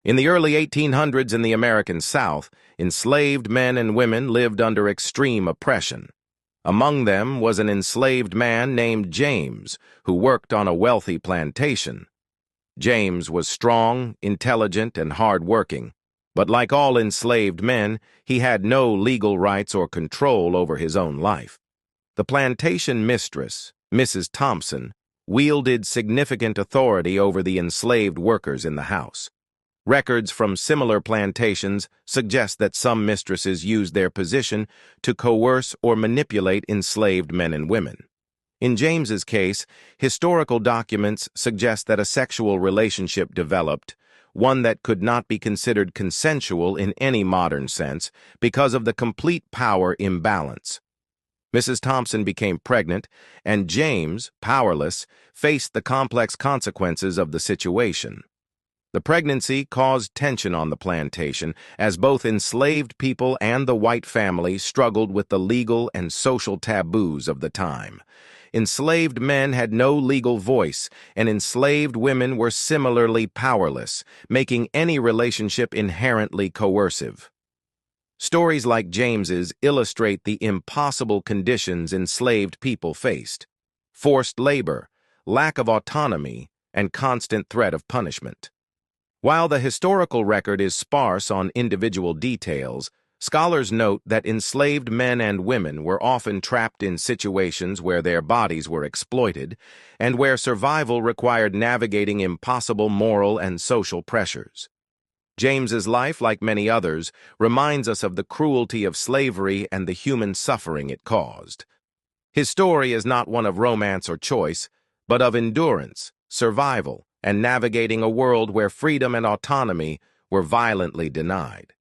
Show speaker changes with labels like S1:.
S1: In the early 1800s in the American South, enslaved men and women lived under extreme oppression. Among them was an enslaved man named James, who worked on a wealthy plantation. James was strong, intelligent, and hard-working, but like all enslaved men, he had no legal rights or control over his own life. The plantation mistress, Mrs. Thompson, wielded significant authority over the enslaved workers in the house. Records from similar plantations suggest that some mistresses used their position to coerce or manipulate enslaved men and women. In James's case, historical documents suggest that a sexual relationship developed, one that could not be considered consensual in any modern sense because of the complete power imbalance. Mrs. Thompson became pregnant, and James, powerless, faced the complex consequences of the situation. The pregnancy caused tension on the plantation as both enslaved people and the white family struggled with the legal and social taboos of the time. Enslaved men had no legal voice, and enslaved women were similarly powerless, making any relationship inherently coercive. Stories like James's illustrate the impossible conditions enslaved people faced: forced labor, lack of autonomy, and constant threat of punishment. While the historical record is sparse on individual details, scholars note that enslaved men and women were often trapped in situations where their bodies were exploited and where survival required navigating impossible moral and social pressures. James's life, like many others, reminds us of the cruelty of slavery and the human suffering it caused. His story is not one of romance or choice, but of endurance, survival, and navigating a world where freedom and autonomy were violently denied.